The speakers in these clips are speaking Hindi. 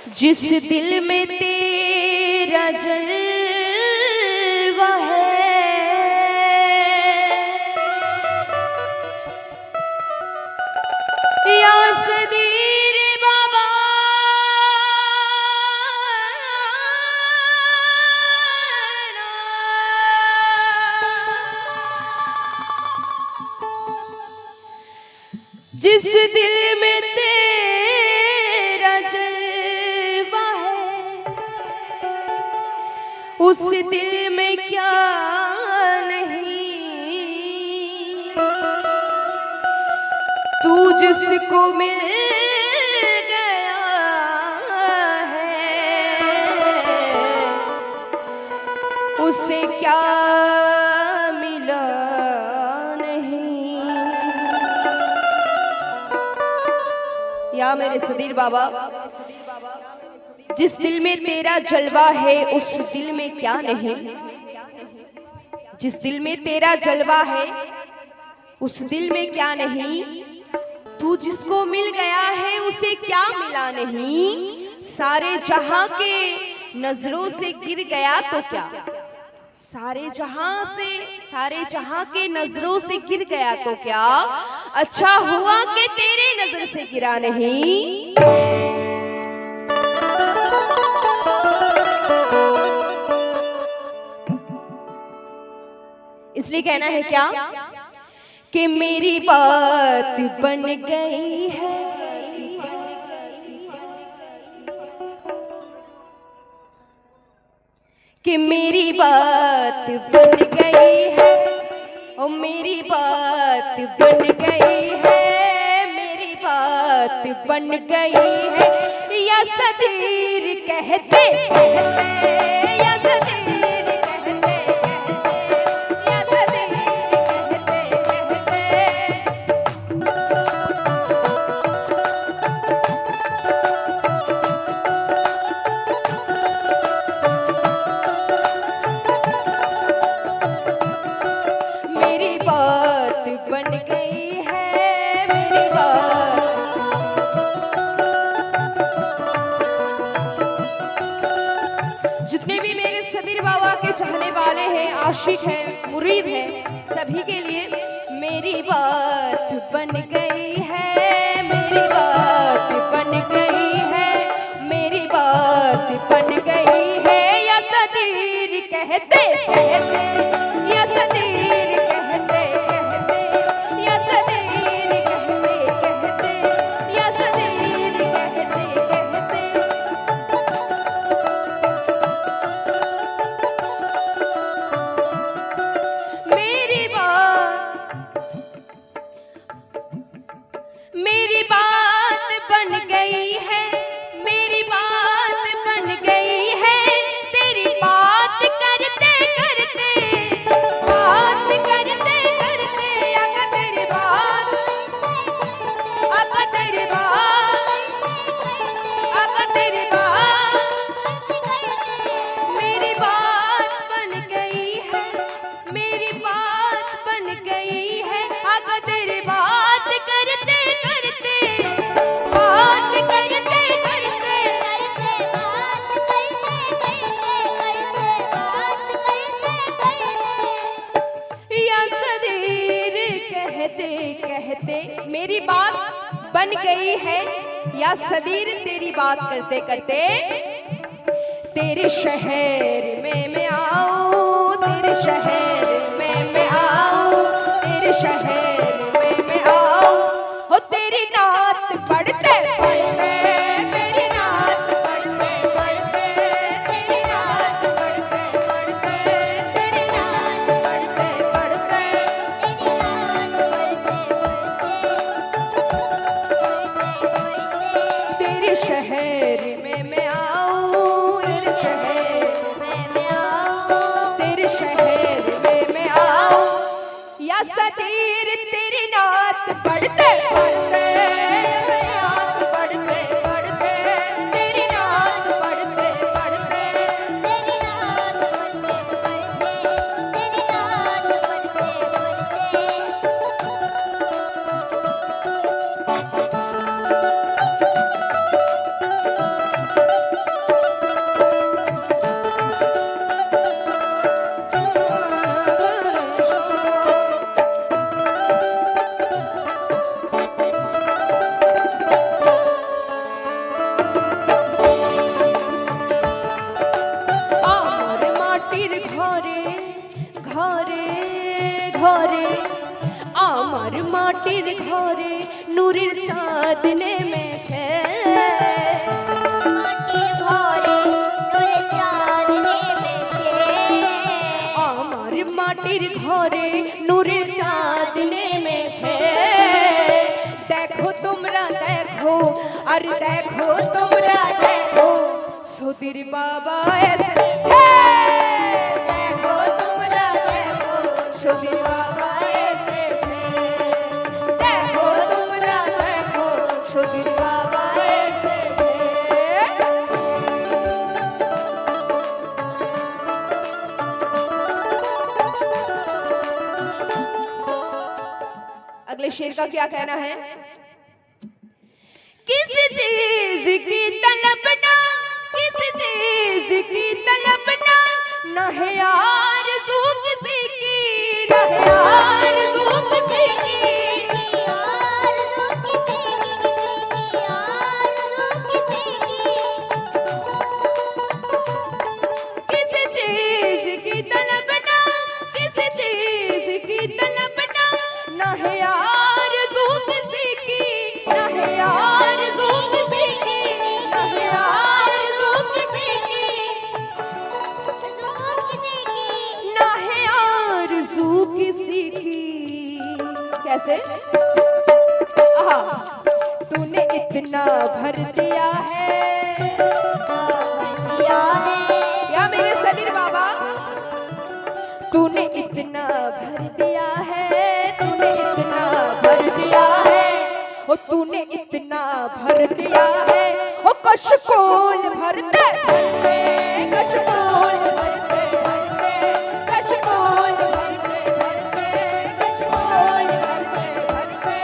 जिस दिल में तेरा जलवा है, या सदीर बाबा जिस दिल में तेरा जलवा है, उस दिल में क्या नहीं, तू जिसको मिल गया है, उसे क्या मिला नहीं। या मेरे सदीर बाबा, जिस दिल में तेरा जलवा है उस दिल में क्या नहीं, जिस दिल में तेरा जलवा है उस दिल में क्या नहीं, तू जिसको मिल गया है उसे क्या मिला नहीं। सारे जहां के नजरों से गिर गया तो क्या, सारे जहां के नजरों से गिर गया तो क्या, अच्छा हुआ कि तेरे नजर से गिरा नहीं। इसलिए कहना है क्या कि मेरी बात बन गई है, कि मेरी बात बन गई है, ओ मेरी बात बन गई है, मेरी बात बन गई है। या सदीर कहते कहते, या सदीर कहते कहते, या सदीर कहते कहते, मेरी बात बन गई है, मेरी बात। जितने भी मेरे सदीर बाबा के चाहने वाले हैं, आशिक हैं, मुरीद हैं, सभी के लिए मेरी बात बन गई है, मेरी बात बन गई है, मेरी बात बन गई है। या सदीर कहते कहते, या सदीर कहते कहते, या सदीर कहते कहते, या सदीर कहते कहते, मेरी बात बन गई है, मेरी बात बन गई है। तेरी बात करते करते, बात करते करते, आका तेरी बात, आका तेरी बात, आका तेरी बात, मेरी बात बन गई है, मेरी बात बन गई है। आका तेरी बात करते करते, बात करते करते, या सदीर कहते कहते, मेरी बात बन गई है। या सदीर तेरी बात करते करते, तेरे शहर में मैं आऊं, तेरे शहर में मैं आऊं, तेरे शहर में मैं आऊं, हो तेरी नात पढ़ते पढ़ते, तेरी नात पढ़ते पढ़ते, तेरी नात पढ़ते पढ़ते, तेरी नात पढ़ते पढ़ते, तेरे शहर में मैं आऊं, तेरे शहर में मैं आऊं, तेरे शहर में मैं आऊं। या सदीर तेरी नात पढ़ते पढ़ते, नात पढ़ते पढ़ते, तेरी नात पढ़ते पढ़ते, तेरी नात पढ़ते पढ़ते, तेरी नात पढ़ते पढ़ते। চাঁদনে মেছে মাটির ঘরে নূরের চাঁদ নেমেছে দেখো তোমরা দেখো আর দেখো তোমরা দেখো সুধীর বাবা এসেছে দেখো তোমরা দেখো সুধীর বাবা এসেছে দেখো তোমরা দেখো সুধীর বাবা এসেছে। अगले शेर का क्या कहना है? किस चीज की तलबना किस चीज की तलबना न है आरज़ू किसी की न है आरज़ू किसी की किस चीज की तलबना किस चीज की तलबना न है आरज़ू किसी की न है आरज़ू किसी की न है आरज़ू किसी की न है आरज़ू किसी की। कैसे? तूने इतना भर दिया है या मेरे सदीर बाबा तूने इतना भर दिया है तूने इतना भर दिया है ओ तूने इतना भर दिया है ओ कशकोल भरते भरते कशकोल भरते भरते कशकोल भरते भरते कशकोल भरते भरते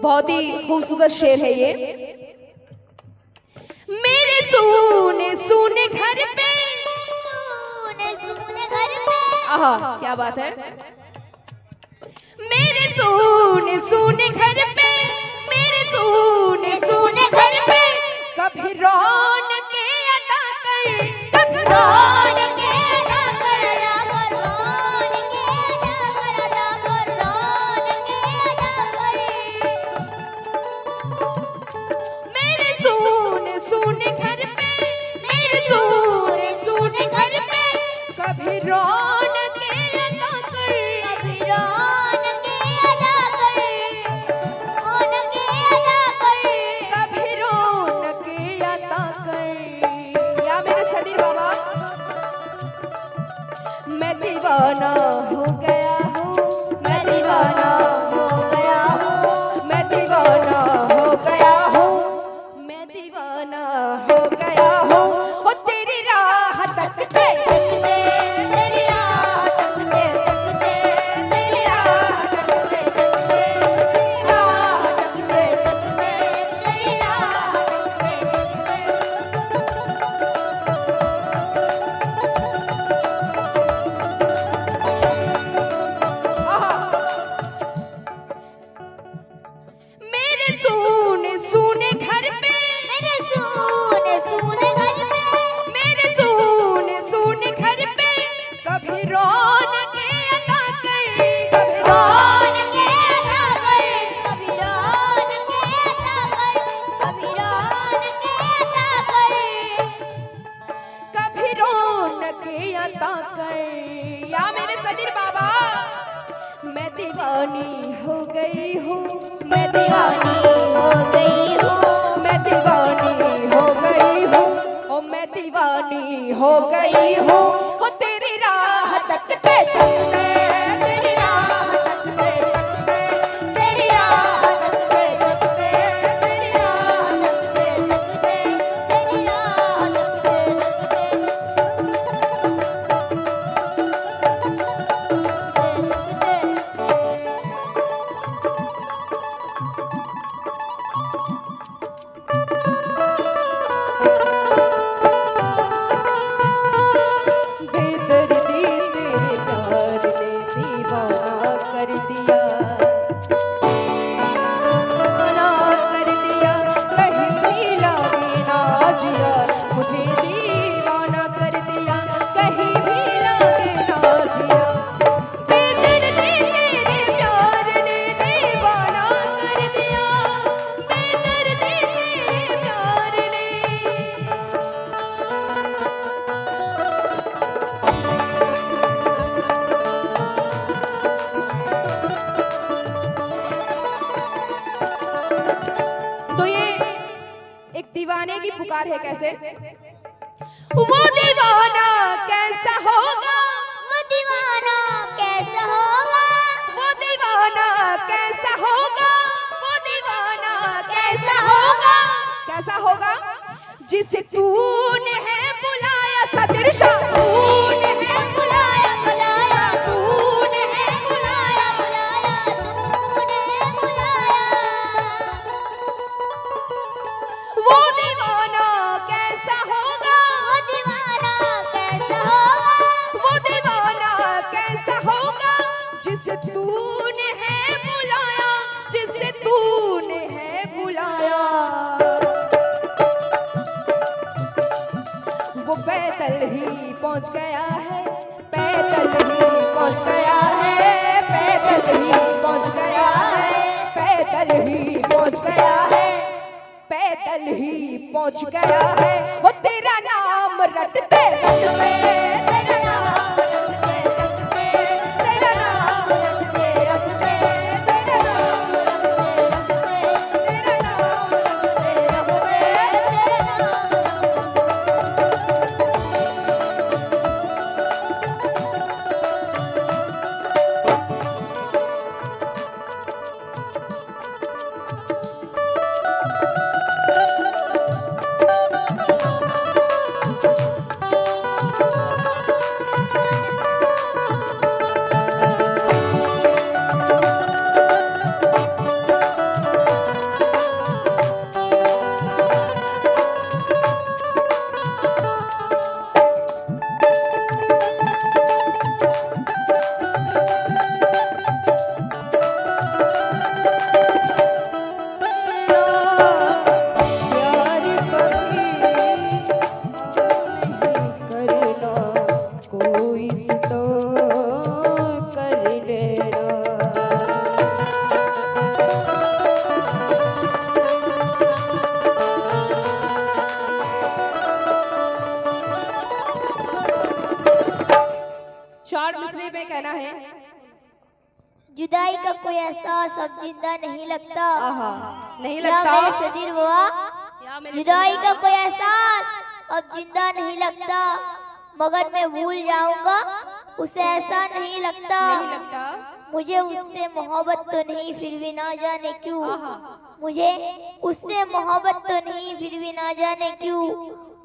बहुत ही खूबसूरत शेर है ये। मेरे सूने सूने घर पे आहा क्या बात है। मेरे सूने सूने घर पे मेरे सूने सूने घर पे कभी रौनक अदा कर कभी रौनक अदा कर मेरे सूने सूने घर पे मेरे सूने सूने घर पे कभी रौनक अदा कर कभी रौनक अदा कर कभी रौनक अदा कर। या मेरे सदीर बाबा मैं दीवाना हो गया हूँ मैं दीवाना हो गया हूँ मैं दीवाना हो गया हूँ मैं दीवाना हो गया हूँ ओ तेरी राह तकते तकते तेरी राह तकते तकते तेरी राह तकते तकते तेरी राह तकते तकते तेरी राह मेरे सूने सूने घर पे मेरे सूने सूने घर पे मेरे सूने सूने घर पे कभी रौनक अदा कर कभी रौनक अदा कर कभी रौनक अदा कर कभी रौनक अदा कर कभी रौनक अदा कर। या मेरे सदीर बाबा मैं दीवानी हो गई हूँ मैं दीवानी हो गई हूँ मैं दीवानी हो गई हूँ ओ मैं दीवानी हो गई हूँ हो तेरी राह तकते तकते, तेरी राह तकते तकते, तेरी राह तकते तकते, तेरी राह तकते तकते, तेरी राह दीवाने की पुकार है कैसे? वो दीवाना कैसा होगा, वो दीवाना कैसा होगा, वो दीवाना कैसा होगा, वो दीवाना कैसा होगा, कैसा होगा जिसे तूने है बुलाया सदृशा, तूने है बुलाया बुलाया, तूने है बुलाया बुलाया, तूने है बुलाया। वो दीवाना कैसा होगा, वो दीवाना कैसा होगा, वो दीवाना कैसा होगा जिसे तूने है बुलाया, जिसे तूने है बुलाया। वो पैदल ही पहुंच गया है, पैदल ही पहुंच गया है, पैदल ही पहुंच गया है, पैदल ही पहुंच गया है, पैदल ही पहुंच गया है। वो तेरा नाम रटते रटते, तेरा नाम रटते रटते, तेरा नाम रटते रटते, तेरा नाम रटते रटते, तेरा नाम रटते रटते, तेरा नाम। में कहना है, जुदाई का कोई एहसास अब जिंदा नहीं लगता, आहा नहीं लगता, या मेरे सदीर हुआ जुदाई का कोई एहसास अब जिंदा नहीं लगता, मगर मैं भूल जाऊंगा उसे ऐसा नहीं लगता, नहीं लगता। मुझे उससे मोहब्बत तो नहीं फिर भी ना जाने क्यों, मुझे उससे मोहब्बत तो नहीं फिर भी ना जाने क्यों,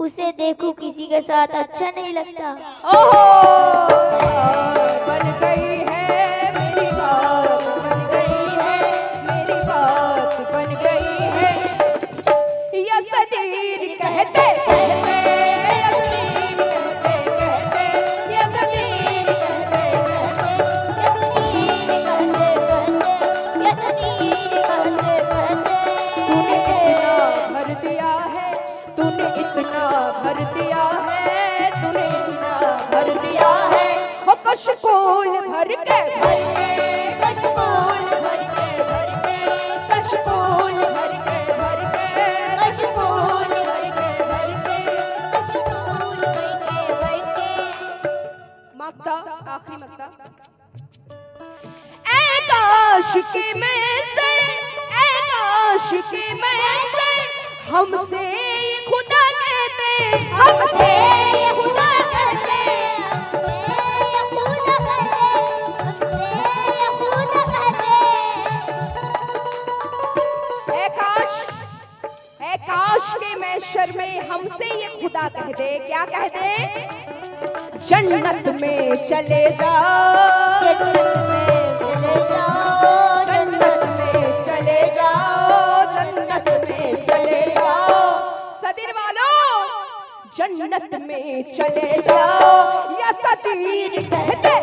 उसे देखूं किसी के साथ अच्छा नहीं लगता। ओहो बन गई है मेरी बात, बन गई है मेरी बात, बन गई है या सदीर कहते कहते, या सदीर कहते कहते, या सदीर कहते कहते, या सदीर कहते कहते, तूने इतना भर दिया है, तूने इतना भर दिया है, वो कशकोल भर के भर के, कशकोल भर के भर के, कशकोल भर के भर के, कशकोल भर के भर के, कशकोल भर के। मक्ता आखिरी मक्ता। ऐ काश कि मैं से, ऐ काश कि मैं से हमसे खुदा कहते, हमसे ये खुदा कहते, हमसे ये खुदा कहते, हमसे ये खुदा कहते। ऐ काश के मैं शर्मे हमसे ये खुदा कह दे, क्या कह दे? जन्नत में चले जाओ, जन्नत में चले जाओ, जन्नत में चले जाओ, जन्नत में चले जाओ। सदीर वालों, जन्नत में चले जाओ, या सदीर कहते